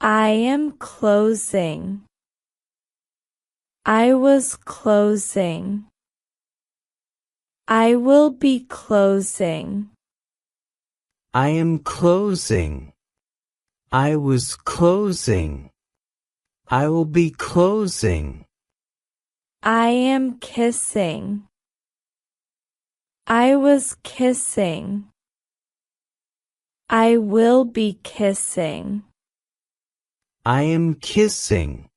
I am closing. I was closing. I will be closing. I am closing. I was closing. I will be closing. I am kissing. I was kissing. I will be kissing. I am kissing.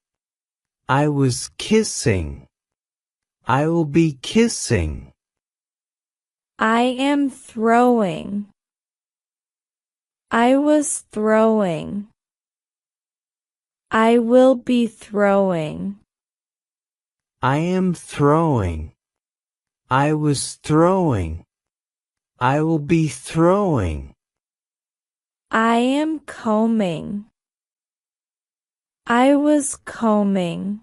I was kissing. I will be kissing. I am throwing. I was throwing. I will be throwing. I am throwing. I was throwing. I will be throwing. I am combing. I was combing.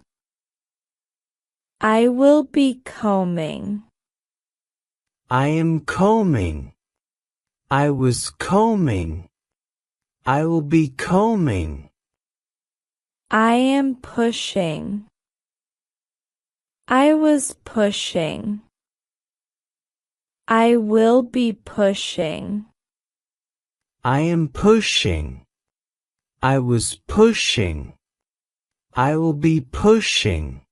I will be combing. I am combing. I was combing. I will be combing. I am pushing. I was pushing. I will be pushing. I am pushing. I was pushing. I will be pushing.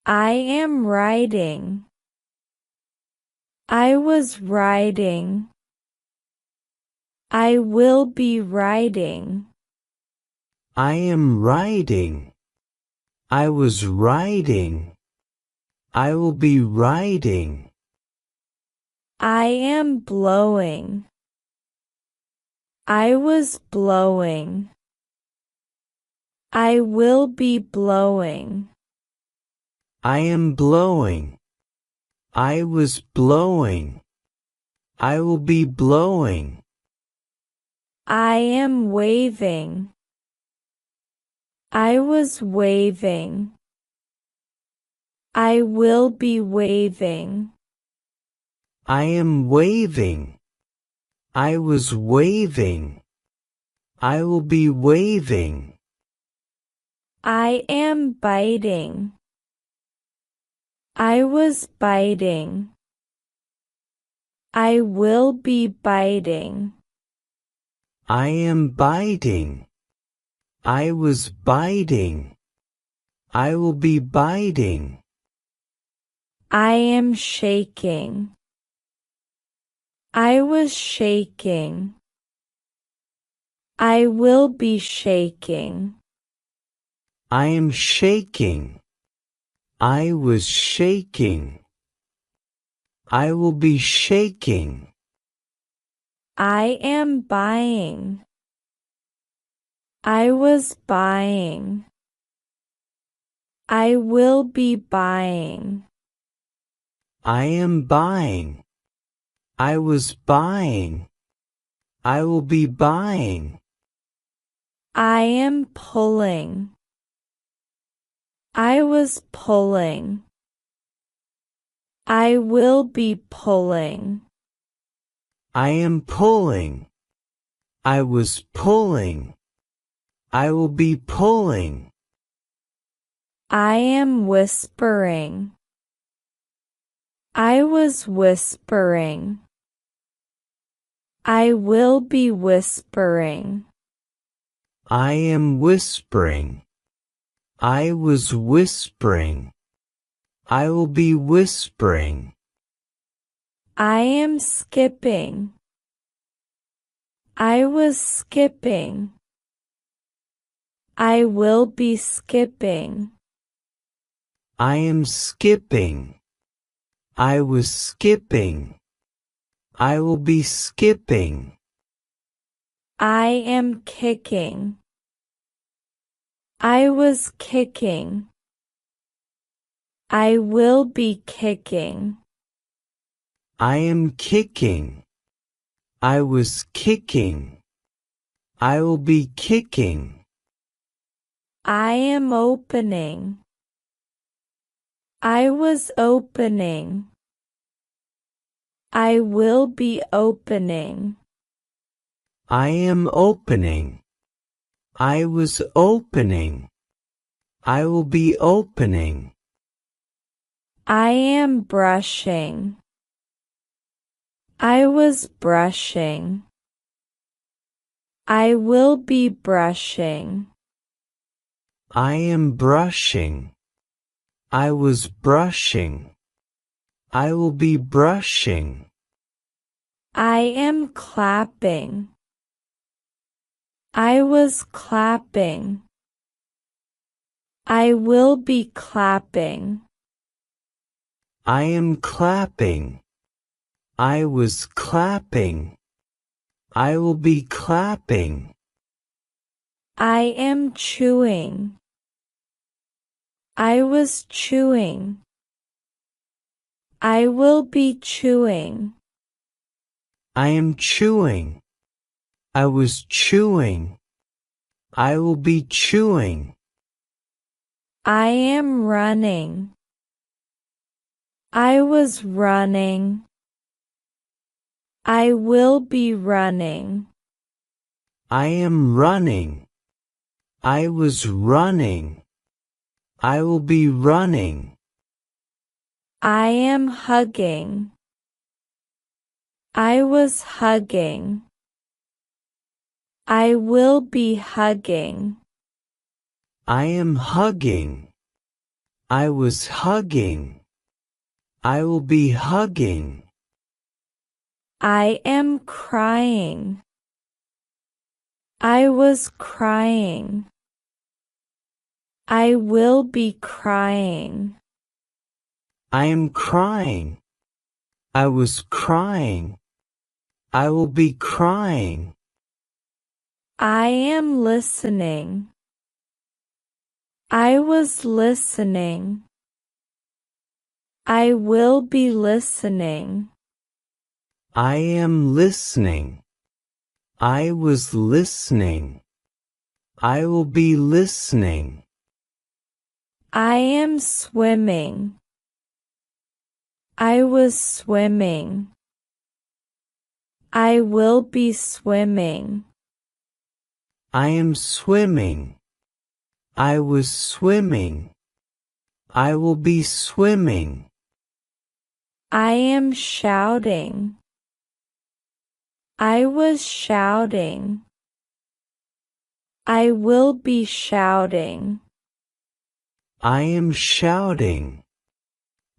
I am riding. I was riding. I will be riding. I am riding. I was riding. I will be riding. I am blowing. I was blowing. I will be blowing. I am blowing. I was blowing. I will be blowing. I am waving. I was waving. I will be waving. I am waving. I was waving. I will be waving. I am biting. I was biting. I will be biting. I am biting. I was biting. I will be biting. I am shaking. I was shaking. I will be shaking. I am shaking. I was shaking. I will be shaking. I am buying. I was buying. I will be buying. I am buying. I was buying. I will be buying. I am pulling. I was pulling. I will be pulling. I am pulling. I was pulling. I will be pulling. I am whispering. I was whispering. I will be whispering. I am whispering. I was whispering. I will be whispering. I am skipping. I was skipping. I will be skipping. I am skipping. I was skipping. I will be skipping. I am kicking. I was kicking. I will be kicking. I am kicking. I was kicking. I will be kicking. I am opening. I was opening. I will be opening. I am opening. I was opening. I will be opening. I am brushing. I was brushing. I will be brushing. I am brushing. I was brushing. I will be brushing. I am clapping. I was clapping. I will be clapping. I am clapping. I was clapping. I will be clapping. I am chewing. I was chewing. I will be chewing. I am chewing. I was chewing. I will be chewing. I am running. I was running. I will be running. I am running. I was running. I will be running. I am hugging. I was hugging. I will be hugging. I am hugging. I was hugging. I will be hugging. I am crying. I was crying. I will be crying. I am crying. I was crying. I will be crying. I am listening. I was listening. I will be listening. I am listening. I was listening. I will be listening. I am swimming. I was swimming. I will be swimming. I am swimming. I was swimming. I will be swimming. I am shouting. I was shouting. I will be shouting. I am shouting.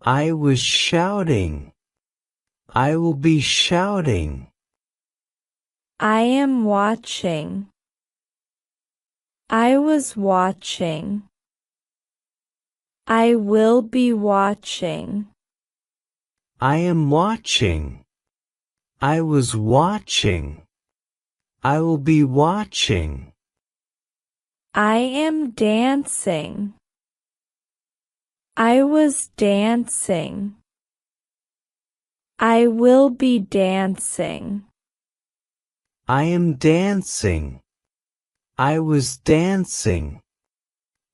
I was shouting. I will be shouting. I am watching. I was watching. I will be watching. I am watching. I was watching. I will be watching. I am dancing. I was dancing. I will be dancing. I am dancing. I was dancing.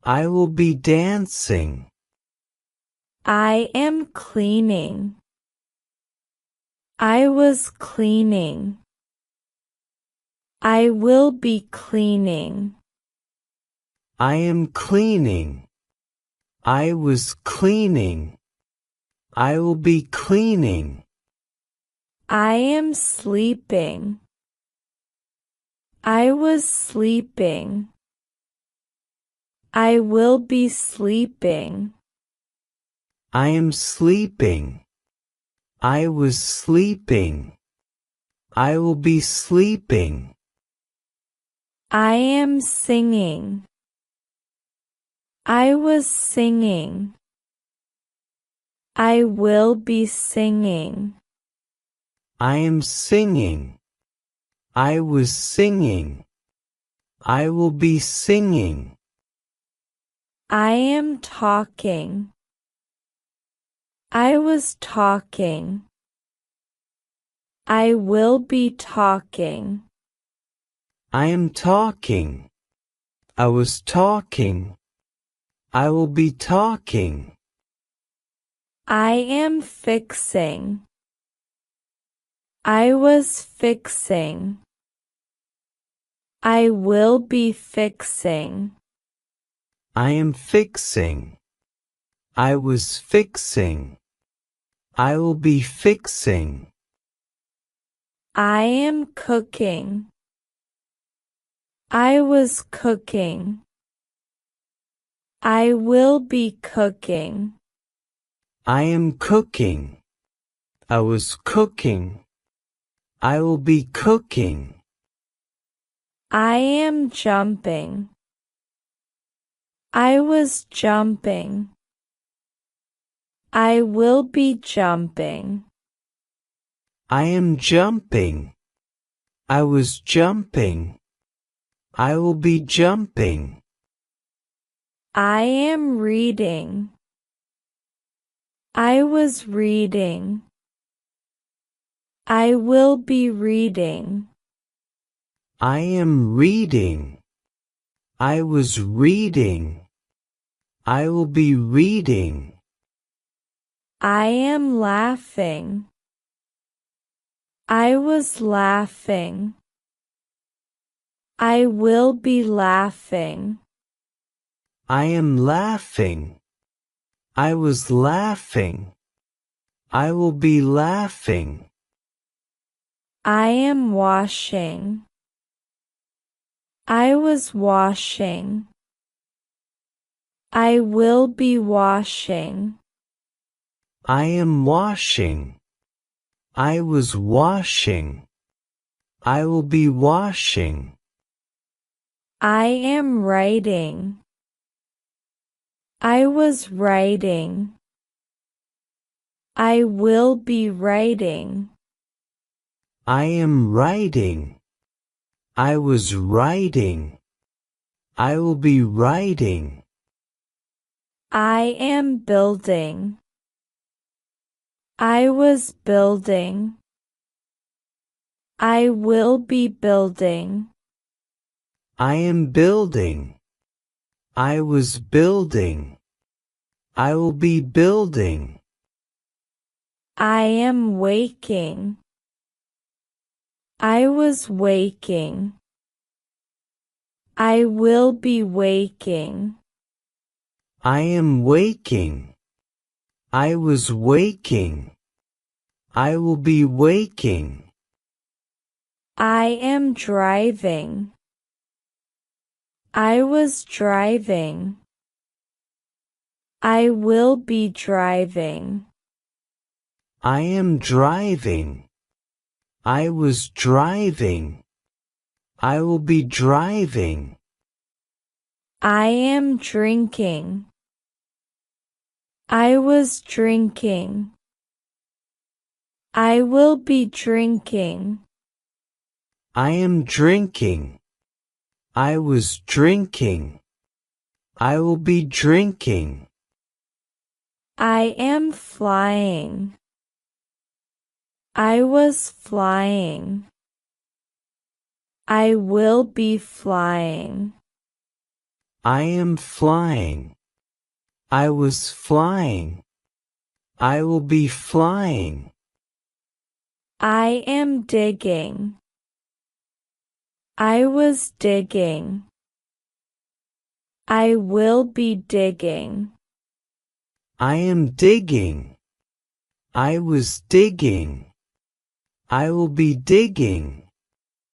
I will be dancing. I am cleaning. I was cleaning. I will be cleaning. I am cleaning. I was cleaning. I will be cleaning. I am sleeping. I was sleeping. I will be sleeping. I am sleeping. I was sleeping. I will be sleeping. I am singing. I was singing. I will be singing. I am singing. I was singing. I will be singing. I am talking. I was talking. I will be talking. I am talking. I was talking. I will be talking. I am fixing. I was fixing. I will be fixing. I am fixing. I was fixing. I will be fixing. I am cooking. I was cooking. I will be cooking. I am cooking. I was cooking. I will be cooking. I am jumping. I was jumping. I will be jumping. I am jumping. I was jumping. I will be jumping. I am reading. I was reading. I will be reading. I am reading. I was reading. I will be reading. I am laughing. I was laughing. I will be laughing. I am laughing. I was laughing. I will be laughing. I am washing. I was washing. I will be washing. I am washing. I was washing. I will be washing. I am writing. I was writing. I will be writing. I am writing. I was writing. I will be writing. I am building. I was building. I will be building. I am building. I was building. I will be building. I am waking. I was waking. I will be waking. I am waking. I was waking. I will be waking. I am driving. I was driving. I will be driving. I am driving. I was driving. I will be driving. I am drinking. I was drinking. I will be drinking. I am drinking. I was drinking. I will be drinking. I am flying. I was flying. I will be flying. I am flying. I was flying. I will be flying. I am digging. I was digging. I will be digging. I am digging. I was digging. I will be digging.